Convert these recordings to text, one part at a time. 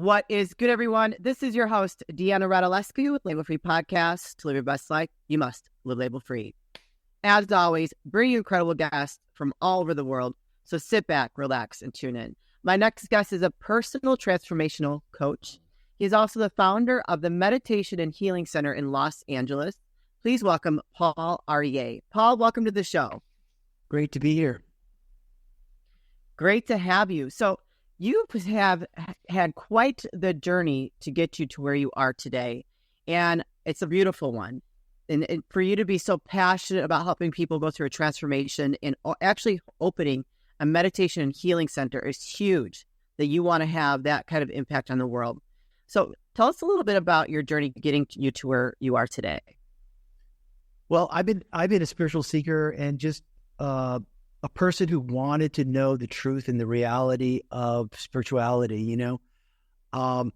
What is good, everyone? This is your host, Deanna with Label Free Podcast. To live your best life, you must live label free. As always, bring you incredible guests from all over the world. So sit back, relax, and tune in. My next guest is a personal transformational coach. He is also the founder of the Meditation and Healing Center in Los Angeles. Please welcome Paul Aryeh. Paul, welcome to the show. Great to be here. Great to have you. So you have had quite the journey to get you to where you are today, and it's a beautiful one. And for you to be so passionate about helping people go through a transformation and actually opening a meditation and healing center is huge, that you want to have that kind of impact on the world. So tell us a little bit about your journey getting you to where you are today. Well, I've been a spiritual seeker and just a person who wanted to know the truth and the reality of spirituality. I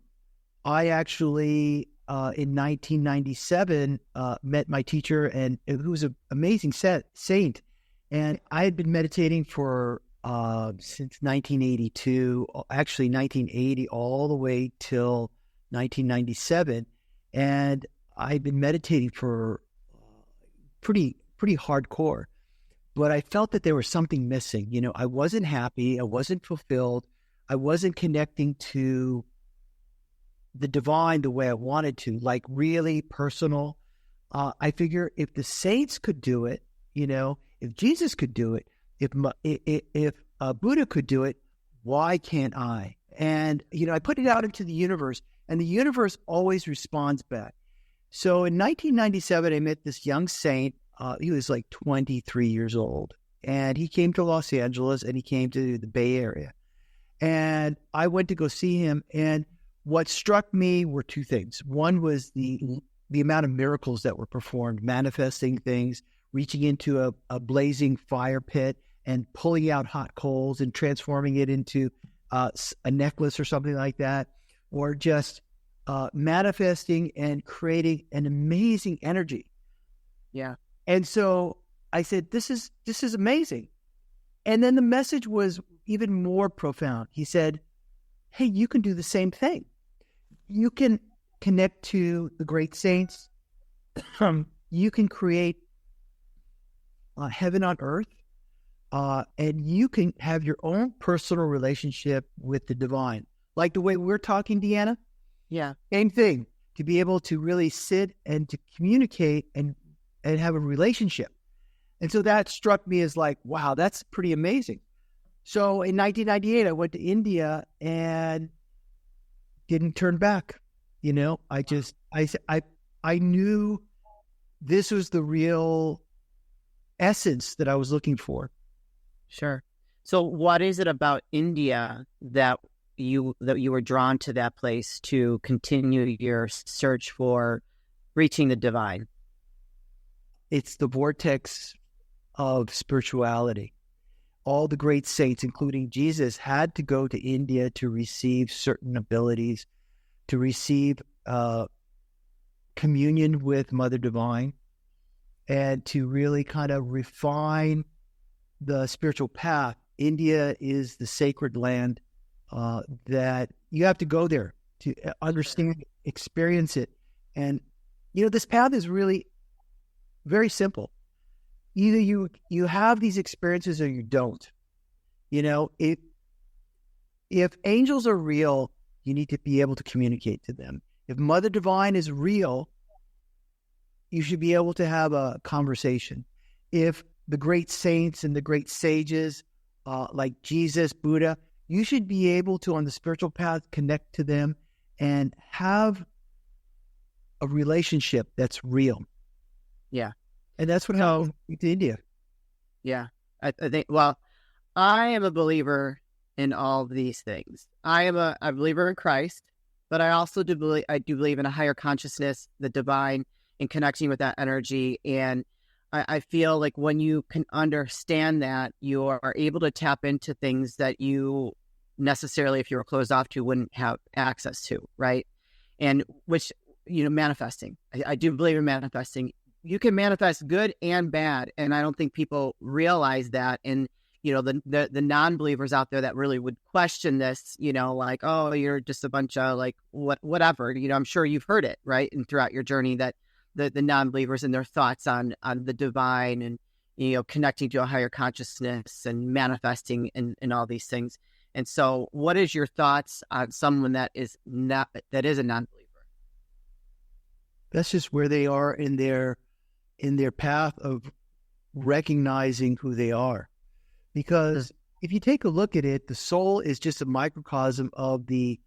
actually in 1997 met my teacher, and who was an amazing saint. And I had been meditating for since 1982, actually 1980, all the way till 1997, and I had been meditating for pretty hardcore. But I felt that there was something missing. I wasn't happy. I wasn't fulfilled. I wasn't connecting to the divine the way I wanted to, like really personal. I figure if the saints could do it, if Jesus could do it, if Buddha could do it, why can't I? And, I put it out into the universe, and the universe always responds back. So in 1997, I met this young saint. He was like 23 years old, and he came to Los Angeles, and he came to the Bay Area. And I went to go see him, and what struck me were two things. One was the amount of miracles that were performed, manifesting things, reaching into a blazing fire pit and pulling out hot coals and transforming it into a necklace or something like that, or just manifesting and creating an amazing energy. Yeah. And so I said, this is amazing. And then the message was even more profound. He said, hey, you can do the same thing. You can connect to the great saints. You can create heaven on earth. And you can have your own personal relationship with the divine. Like the way we're talking, Deanna? Yeah. Same thing. To be able to really sit and to communicate and have a relationship. And so that struck me as like, wow, that's pretty amazing. So in 1998, I went to India and didn't turn back. I knew this was the real essence that I was looking for. Sure. So what is it about India that you were drawn to that place to continue your search for reaching the divine? It's the vortex of spirituality. All the great saints, including Jesus, had to go to India to receive certain abilities, to receive communion with Mother Divine, and to really kind of refine the spiritual path. India is the sacred land that you have to go there to understand, experience it. And, this path is really very simple. Either you have these experiences or you don't. If angels are real, you need to be able to communicate to them. If Mother Divine is real, you should be able to have a conversation. If the great saints and the great sages, like Jesus, Buddha, you should be able to, on the spiritual path, connect to them and have a relationship that's real. Yeah. And that's what I went to India. Yeah. I think, well, I am a believer in all of these things. I am a believer in Christ, but I also do believe in a higher consciousness, the divine, and connecting with that energy. And I feel like when you can understand that, you are able to tap into things that you necessarily, if you were closed off to, wouldn't have access to, right? And which, manifesting. I do believe in manifesting. You can manifest good and bad, and I don't think people realize that. And the non-believers out there that really would question this, like, oh, you're just a bunch of like whatever, I'm sure you've heard it, right? And throughout your journey that the non-believers and their thoughts on the divine and, connecting to a higher consciousness and manifesting and all these things. And so what is your thoughts on someone that is a non-believer? That's just where they are in their path of recognizing who they are. Because if you take a look at it, the soul is just a microcosm of the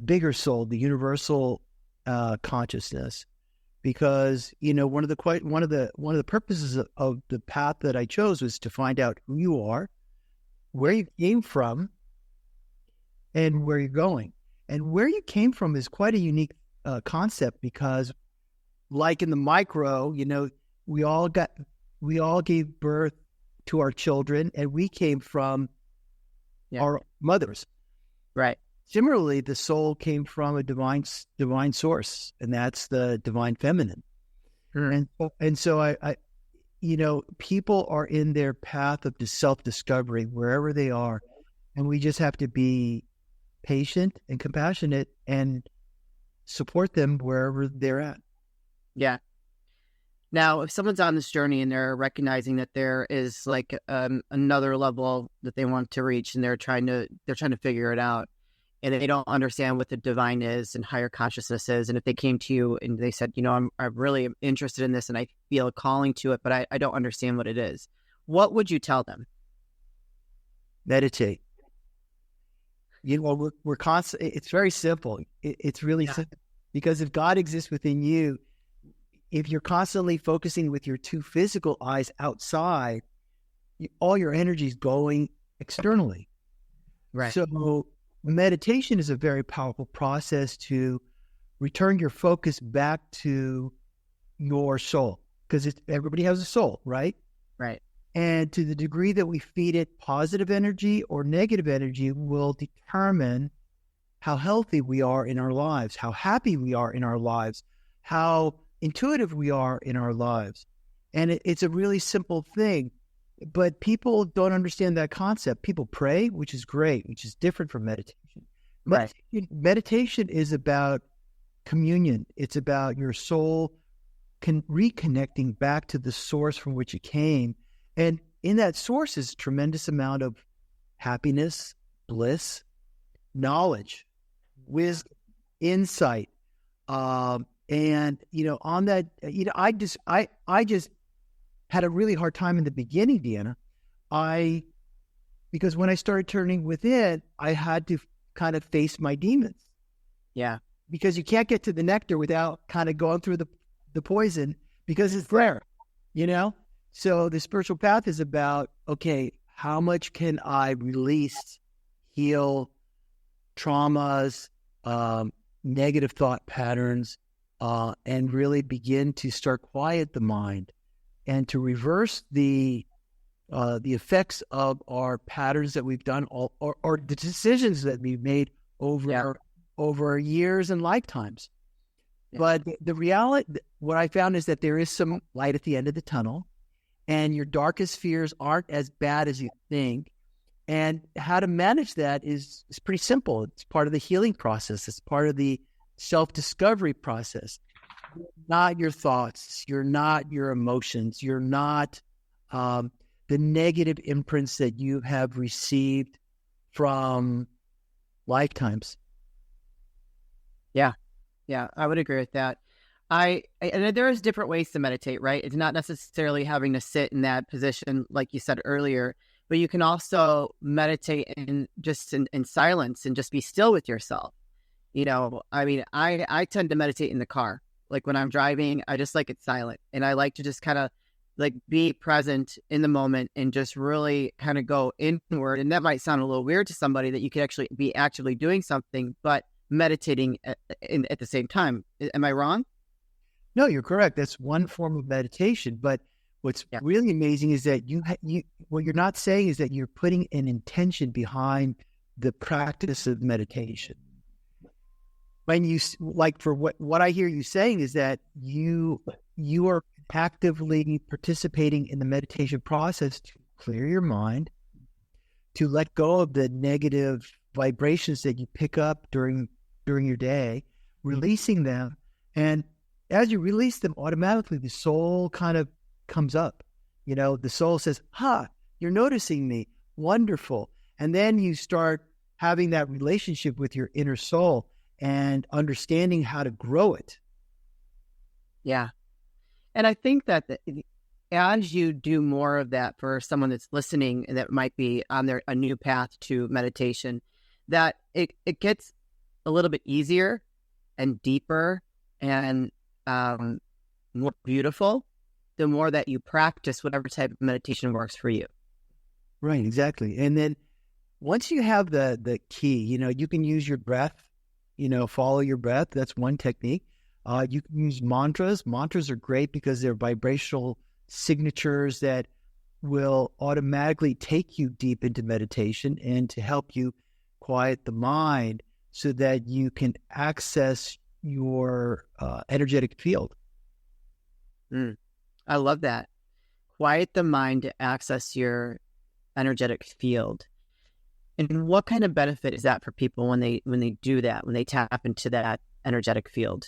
bigger soul, the universal consciousness. Because one of the purposes of the path that I chose was to find out who you are, where you came from, and where you're going. And where you came from is quite a unique concept, because, like in the micro, we all gave birth to our children, and we came from our mothers. Right. Similarly, the soul came from a divine source, and that's the divine feminine. And so I people are in their path of self-discovery wherever they are, and we just have to be patient and compassionate and support them wherever they're at. Yeah. Now, if someone's on this journey and they're recognizing that there is like another level that they want to reach, and they're trying to figure it out, and they don't understand what the divine is and higher consciousness is, and if they came to you and they said, I'm really interested in this and I feel a calling to it, but I don't understand what it is, what would you tell them? Meditate. We're constant. It's very simple. It's really simple, because if God exists within you, if you're constantly focusing with your two physical eyes outside, all your energy is going externally. Right. So meditation is a very powerful process to return your focus back to your soul, because everybody has a soul, right? Right. And to the degree that we feed it positive energy or negative energy will determine how healthy we are in our lives, how happy we are in our lives, how intuitive we are in our lives. And it's a really simple thing, but people don't understand that concept. People pray, which is great, which is different from meditation. Right. Meditation is about communion. It's about your soul reconnecting back to the source from which it came. And in that source is a tremendous amount of happiness, bliss, knowledge, wisdom, insight. And, on that, I just had a really hard time in the beginning, Deanna. Because when I started turning within, I had to kind of face my demons. Yeah. Because you can't get to the nectar without kind of going through the poison, because it's there, So the spiritual path is about, okay, how much can I release, heal traumas, negative thought patterns, and really begin to start quiet the mind and to reverse the effects of our patterns that we've done, or the decisions that we've made over years and lifetimes. Yeah. But the reality, what I found is that there is some light at the end of the tunnel, and your darkest fears aren't as bad as you think. And how to manage that is pretty simple. It's part of the healing process. It's part of the self-discovery process. You're not your thoughts. You're not your emotions. You're not the negative imprints that you have received from lifetimes. Yeah, I would agree with that. And there is different ways to meditate, right? It's not necessarily having to sit in that position, like you said earlier, but you can also meditate in silence and just be still with yourself. I tend to meditate in the car. Like when I'm driving, I just like it silent, and I like to just kind of like be present in the moment and just really kind of go inward. And that might sound a little weird to somebody, that you could actually be actively doing something, but meditating at the same time. Am I wrong? No, you're correct. That's one form of meditation. But what's really amazing is that what you're not saying is that you're putting an intention behind the practice of meditation. When you, like, for what I hear you saying is that you are actively participating in the meditation process to clear your mind, to let go of the negative vibrations that you pick up during your day, releasing them. And as you release them, automatically the soul kind of comes up. The soul says, you're noticing me. Wonderful. And then you start having that relationship with your inner soul and understanding how to grow it. Yeah. And I think that as you do more of that for someone that's listening and that might be on a new path to meditation, that it gets a little bit easier and deeper and more beautiful the more that you practice whatever type of meditation works for you. Right, exactly. And then once you have the key, you can use your breath, follow your breath. That's one technique. You can use mantras. Mantras are great because they're vibrational signatures that will automatically take you deep into meditation and to help you quiet the mind so that you can access your energetic field. I love that. Quiet the mind to access your energetic field. And what kind of benefit is that for people when they do that, when they tap into that energetic field?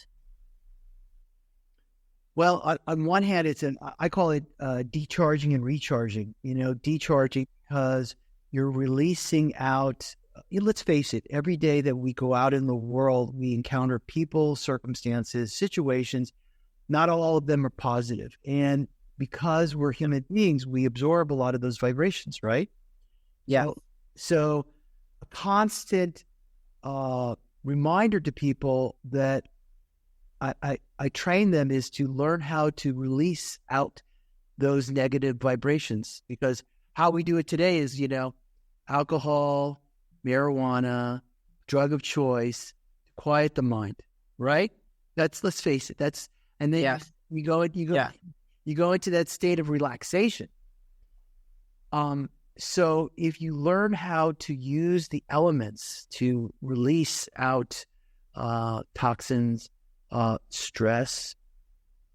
Well, on one hand, I call it decharging and recharging. Decharging because you're releasing out. Let's face it, every day that we go out in the world, we encounter people, circumstances, situations. Not all of them are positive. And because we're human beings, we absorb a lot of those vibrations, right? Yeah. So a constant reminder to people that I train them is to learn how to release out those negative vibrations, because how we do it today is, alcohol, marijuana, drug of choice, quiet the mind, right? Let's face it. And then you go into that state of relaxation. So if you learn how to use the elements to release out toxins, stress,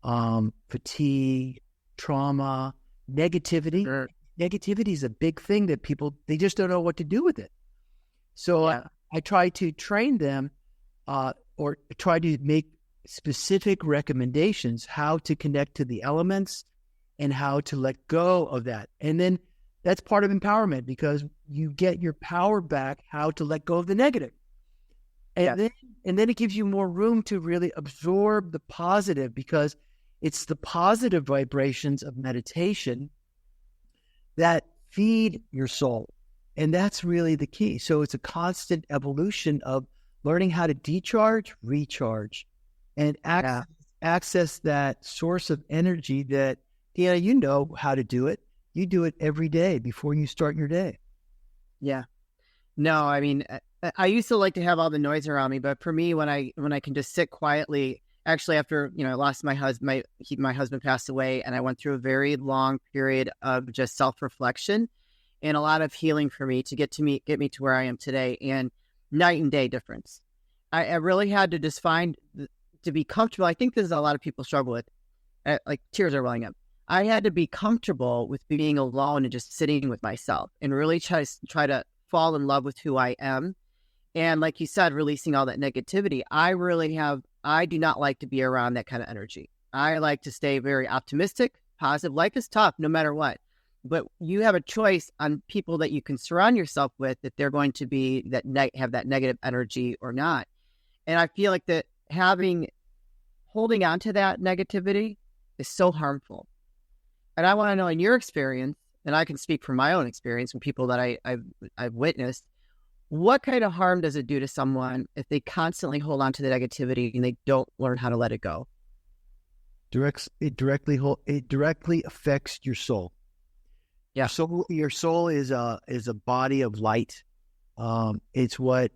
fatigue, trauma, negativity. Sure. Negativity is a big thing that people, they just don't know what to do with it. So I try to train them or try to make specific recommendations how to connect to the elements and how to let go of that. And then that's part of empowerment, because you get your power back, how to let go of the negative. And then it gives you more room to really absorb the positive, because it's the positive vibrations of meditation that feed your soul. And that's really the key. So it's a constant evolution of learning how to decharge, recharge, and access that source of energy that, Deanna, you know how to do it. You do it every day before you start your day. Yeah. No, I mean, I used to like to have all the noise around me, but for me, when I can just sit quietly, actually after, I lost my husband, my husband passed away, and I went through a very long period of just self-reflection and a lot of healing for me to get me to where I am today, and night and day difference. I really had to just find to be comfortable. I think this is a lot of people struggle with, like tears are welling up. I had to be comfortable with being alone and just sitting with myself and really try to fall in love with who I am. And like you said, releasing all that negativity. I do not like to be around that kind of energy. I like to stay very optimistic, positive. Life is tough no matter what, but you have a choice on people that you can surround yourself with, if they're going to be have that negative energy or not. And I feel like that holding on to that negativity is so harmful. And I want to know, in your experience, and I can speak from my own experience from people that I've witnessed, what kind of harm does it do to someone if they constantly hold on to the negativity and they don't learn how to let it go? It directly affects your soul. Yeah. So your soul is a body of light. It's what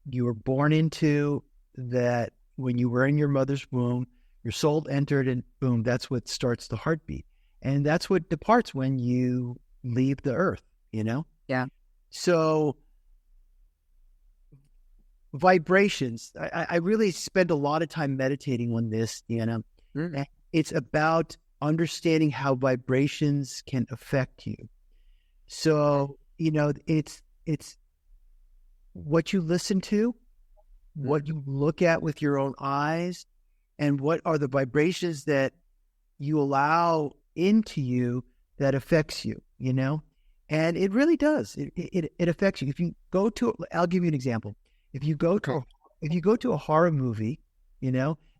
you were born into. That when you were in your mother's womb, your soul entered, and boom, that's what starts the heartbeat. And that's what departs when you leave the earth, Yeah. So vibrations, I really spend a lot of time meditating on this, Deanna. Mm-hmm. It's about understanding how vibrations can affect you. So it's what you listen to, what you look at with your own eyes, and what are the vibrations that you allow into you that affects you, and it really does. It affects you. If you go to, I'll give you an example. If you go to a horror movie,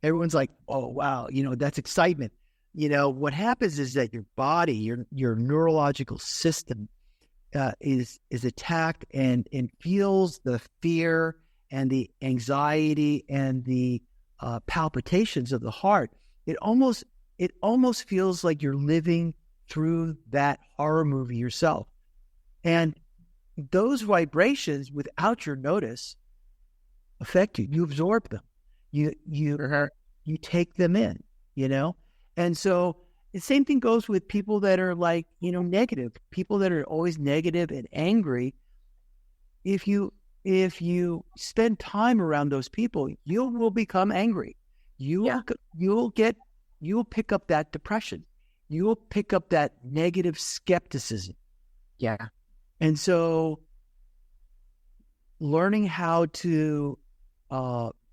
everyone's like, oh, wow, that's excitement. What happens is that your body, your neurological system is attacked and feels the fear and the anxiety and the palpitations of the heart. It almost feels like you're living through that horror movie yourself. And those vibrations, without your notice, affect you. You absorb them. You take them in, And so the same thing goes with people that are like, negative, people that are always negative and angry. If you spend time around those people, you will become angry. You'll pick up that depression. You will pick up that negative skepticism. Yeah. And so learning how to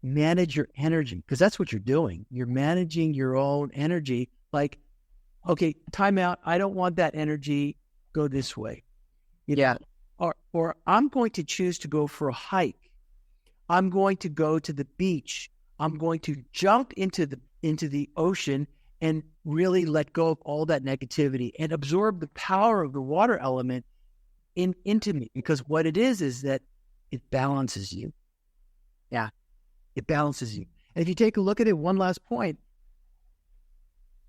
manage your energy, because that's what you're doing. You're managing your own energy. Like, okay, time out. I don't want that energy. Go this way. Or I'm going to choose to go for a hike. I'm going to go to the beach. I'm going to jump into the ocean and really let go of all that negativity and absorb the power of the water element into me. Because what it is that it balances you. Yeah. It balances you. And if you take a look at it, one last point,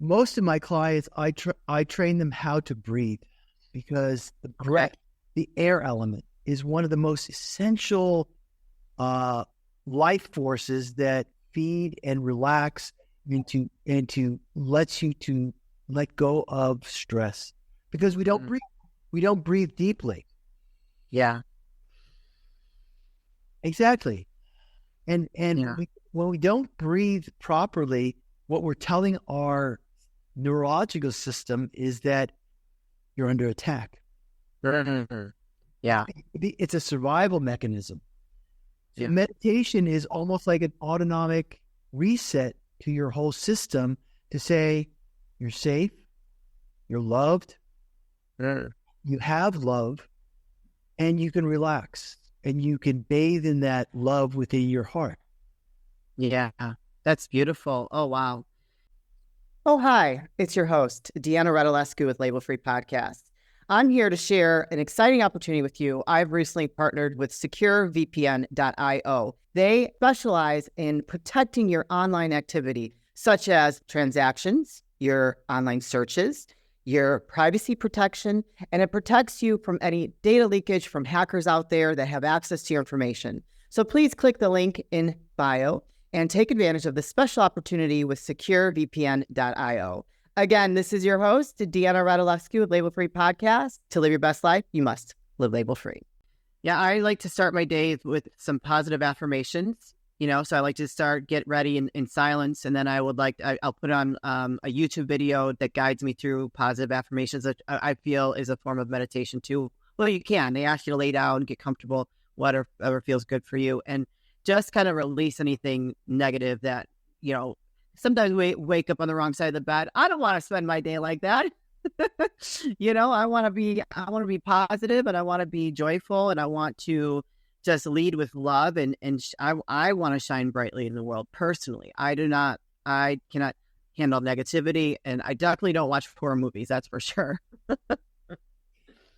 most of my clients, I train them how to breathe, because the breath, the air element, is one of the most essential life forces that feed and relax and to lets you to let go of stress, because we don't breathe deeply. Yeah. Exactly. And when we don't breathe properly, what we're telling our neurological system is that you're under attack. Yeah. It's a survival mechanism. Yeah. Meditation is almost like an autonomic reset to your whole system to say you're safe, you're loved, you have love, and you can relax and you can bathe in that love within your heart. Yeah, that's beautiful. Oh, wow. Oh, hi. It's your host, Deanna with Label Free Podcast. I'm here to share an exciting opportunity with you. I've recently partnered with securevpn.io. They specialize in protecting your online activity, such as transactions, your online searches, your privacy protection, and it protects you from any data leakage from hackers out there that have access to your information. So please click the link in bio and take advantage of this special opportunity with securevpn.io. Again, this is your host, Deanna with Label Free Podcast. To live your best life, you must live label free. Yeah, I like to start my day with some positive affirmations, so I like to get ready in silence. And then I'll put on a YouTube video that guides me through positive affirmations that I feel is a form of meditation too. Well, you can. They ask you to lay down, get comfortable, whatever feels good for you. And just kind of release anything negative that, sometimes we wake up on the wrong side of the bed. I don't want to spend my day like that. I want to be positive, and I want to be joyful, and I want to just lead with love. And I want to shine brightly in the world personally. I cannot handle negativity, and I definitely don't watch horror movies. That's for sure.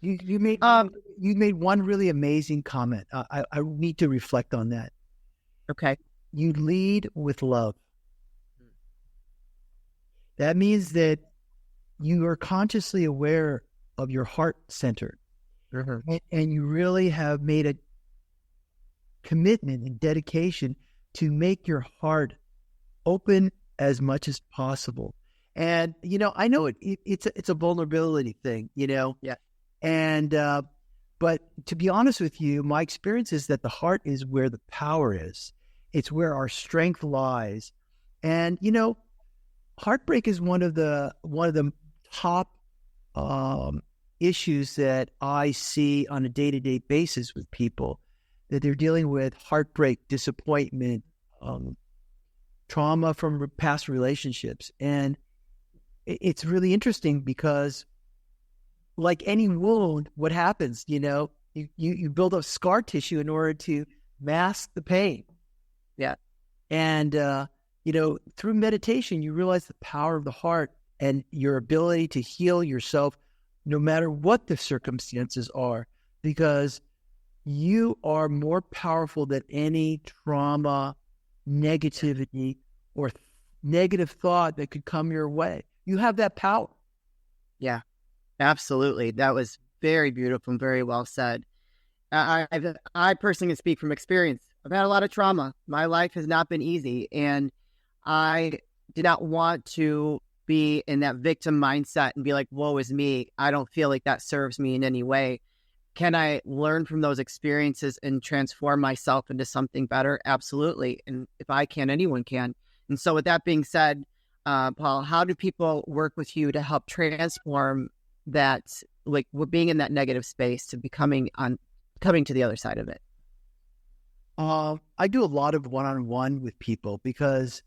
You made one really amazing comment. I need to reflect on that. Okay. You lead with love. That means that you are consciously aware of your heart center. Mm-hmm. And you really have made a commitment and dedication to make your heart open as much as possible. And, I know it's a vulnerability thing, Yeah. And, but to be honest with you, my experience is that the heart is where the power is. It's where our strength lies. And, heartbreak is one of the top issues that I see on a day-to-day basis with people, that they're dealing with heartbreak, disappointment, trauma from past relationships. And it's really interesting because, like any wound, what happens, you build up scar tissue in order to mask the pain. Yeah. And, through meditation, you realize the power of the heart and your ability to heal yourself no matter what the circumstances are, because you are more powerful than any trauma, negativity, or negative thought that could come your way. You have that power. Yeah, absolutely. That was very beautiful and very well said. I personally can speak from experience. I've had a lot of trauma. My life has not been easy, and I did not want to be in that victim mindset and be like, woe is me. I don't feel like that serves me in any way. Can I learn from those experiences and transform myself into something better? Absolutely. And if I can, anyone can. And so with that being said, Paul, how do people work with you to help transform that, like being in that negative space to coming to the other side of it? I do a lot of one-on-one with people because,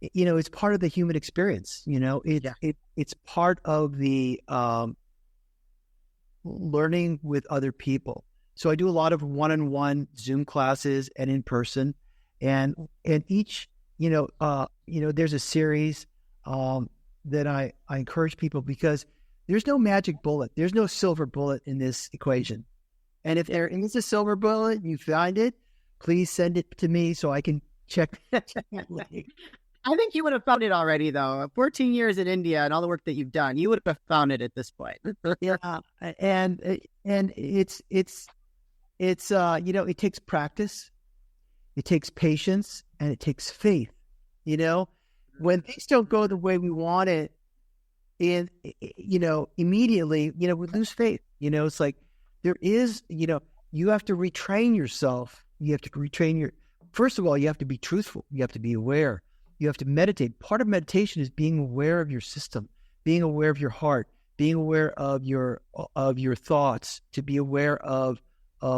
it's part of the human experience. It's part of the learning with other people. So I do a lot of one-on-one Zoom classes and in person, and each, there's a series that I encourage people, because there's no magic bullet. There's no silver bullet in this equation. And if there is a silver bullet and you find it, please send it to me so I can check that link. I think you would have found it already, though. 14 years in India and all the work that you've done, you would have found it at this point. Yeah, and it's it takes practice, it takes patience, and it takes faith. When things don't go the way we want it, immediately, we lose faith. It's like there is, you have to retrain yourself. You have to retrain first of all, you have to be truthful. You have to be aware. You have to meditate. Part of meditation is being aware of your system, being aware of your heart, being aware of your thoughts, to be aware of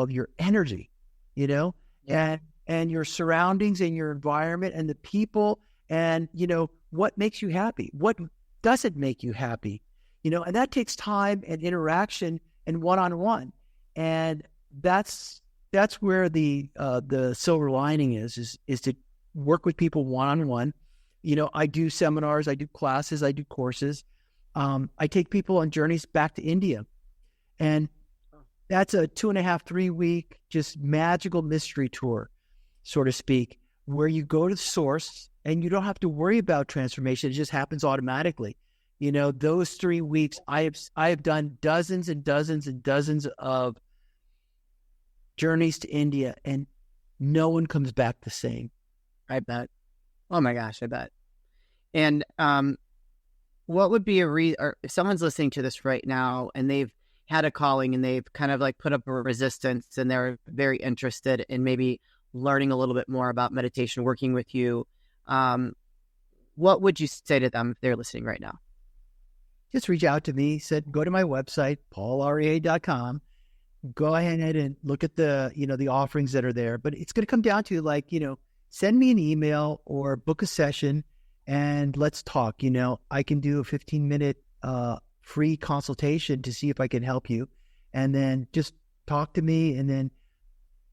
your energy, and your surroundings and your environment and the people, and what makes you happy, what doesn't make you happy, and that takes time and interaction and one-on-one, and that's where the silver lining is to work with people one-on-one. I do seminars, I do classes, I do courses. I take people on journeys back to India, and that's a 2.5, 3 week, just magical mystery tour, so to speak, where you go to the source and you don't have to worry about transformation. It just happens automatically. Those 3 weeks, I have done dozens and dozens and dozens of journeys to India, and no one comes back the same. I bet. Oh my gosh, I bet. And what would be or if someone's listening to this right now and they've had a calling and they've kind of like put up a resistance and they're very interested in maybe learning a little bit more about meditation, working with you, what would you say to them if they're listening right now? Just reach out to me. Go to my website, paularyeh.com. Go ahead and look at the offerings that are there. But it's going to come down to send me an email or book a session and let's talk. I can do a 15-minute free consultation to see if I can help you. And then just talk to me and then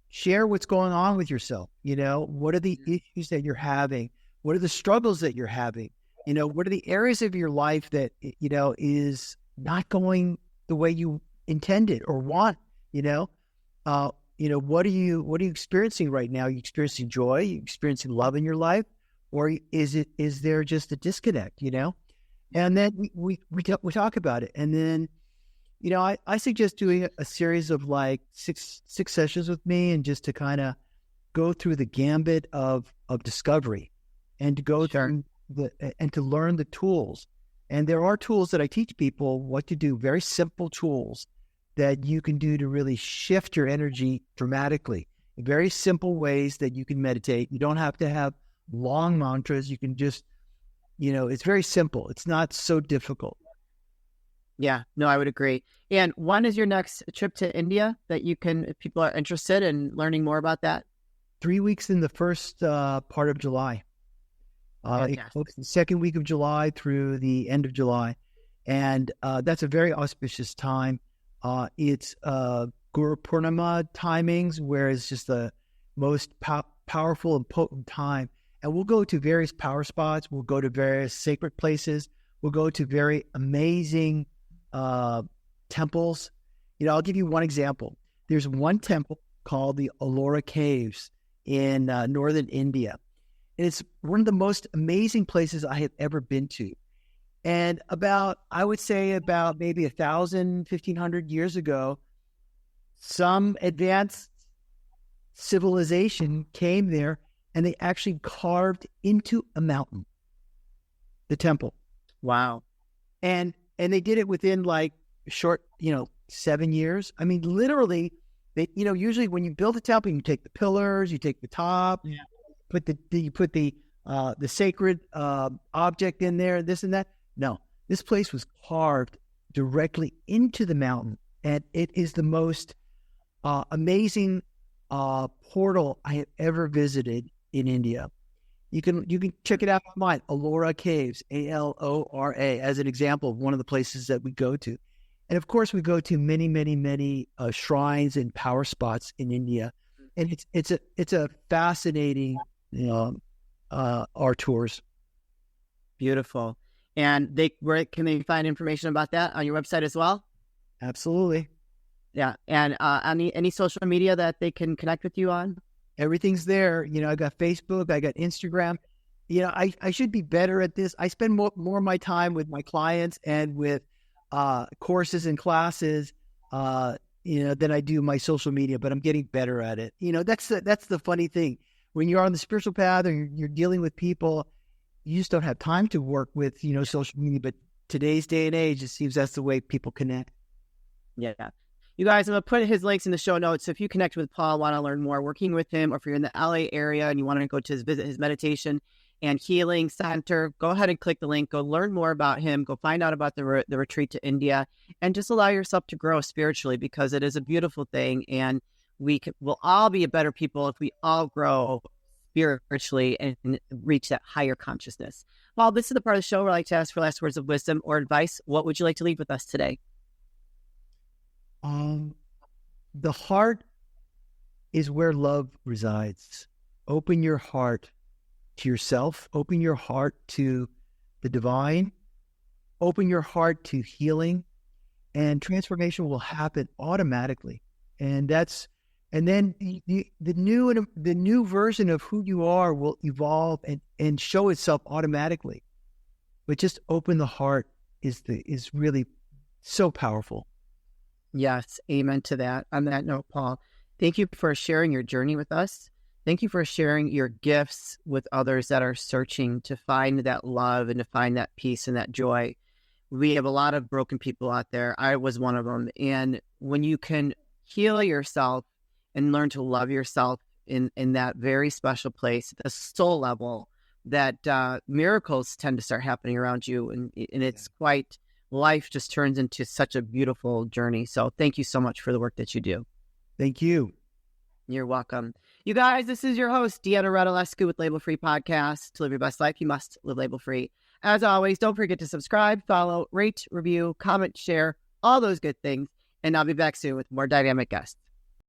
share what's going on with yourself. What are the issues that you're having? What are the struggles that you're having? What are the areas of your life that, is not going the way you intended or want? What are you experiencing right now? Are you experiencing joy? Are you experiencing love in your life? Or is there just a disconnect, And then we talk about it. And then, I suggest doing a series of like six sessions with me, and just to kind of go through the gambit of discovery, and to go through and to learn the tools. And there are tools that I teach people what to do, very simple tools that you can do to really shift your energy dramatically. Very simple ways that you can meditate. You don't have to have long mantras. You can just, it's very simple. It's not so difficult. Yeah, no, I would agree. And when is your next trip to India that you can, if people are interested in learning more about that? 3 weeks in the first part of July. It Fantastic. goes the second week of July through the end of July. And that's a very auspicious time. It's Guru Purnima timings, where it's just the most powerful and potent time. And we'll go to various power spots. We'll go to various sacred places. We'll go to very amazing temples. I'll give you one example. There's one temple called the Ellora Caves in northern India. And it's one of the most amazing places I have ever been to. And I would say about maybe 1,000, 1,500 years ago, some advanced civilization came there and they actually carved into a mountain the temple. Wow. And they did it within like short, 7 years. I mean, literally, usually when you build a temple, you take the pillars, you take the top, Yeah. you put the sacred object in there, this and that. No, this place was carved directly into the mountain, and it is the most amazing portal I have ever visited in India. You can check it out online. Ellora Caves, Alora, as an example of one of the places that we go to, and of course we go to many, many, many shrines and power spots in India, and it's a fascinating. Our tours. Beautiful. And where can they find information about that on your website as well? Absolutely. Yeah. And any social media that they can connect with you on? Everything's there. I got Facebook, I got Instagram. I should be better at this. I spend more of my time with my clients and with courses and classes, than I do my social media, but I'm getting better at it. That's the funny thing. When you're on the spiritual path or you're dealing with people, you just don't have time to work with, social media. But today's day and age, it seems that's the way people connect. Yeah. You guys, I'm going to put his links in the show notes. So if you connect with Paul, want to learn more working with him, or if you're in the LA area and you want to go to visit his meditation and healing center, go ahead and click the link. Go learn more about him. Go find out about the retreat to India, and just allow yourself to grow spiritually, because it is a beautiful thing. And we'll all be a better people if we all grow spiritually and reach that higher consciousness. Paul, this is the part of the show where I like to ask for last words of wisdom or advice. What would you like to leave with us today? The heart is where love resides. Open your heart to yourself. Open your heart to the divine. Open your heart to healing, and transformation will happen automatically. And then the new version of who you are will evolve and show itself automatically. But just open the heart is really so powerful. Yes, amen to that. On that note, Paul, thank you for sharing your journey with us. Thank you for sharing your gifts with others that are searching to find that love and to find that peace and that joy. We have a lot of broken people out there. I was one of them. And when you can heal yourself and learn to love yourself in that very special place, the soul level, that miracles tend to start happening around you. And it's quite, life just turns into such a beautiful journey. So thank you so much for the work that you do. Thank you. You're welcome. You guys, this is your host, Deanna Radulescu with Label Free Podcast. To live your best life, you must live label free. As always, don't forget to subscribe, follow, rate, review, comment, share, all those good things. And I'll be back soon with more dynamic guests.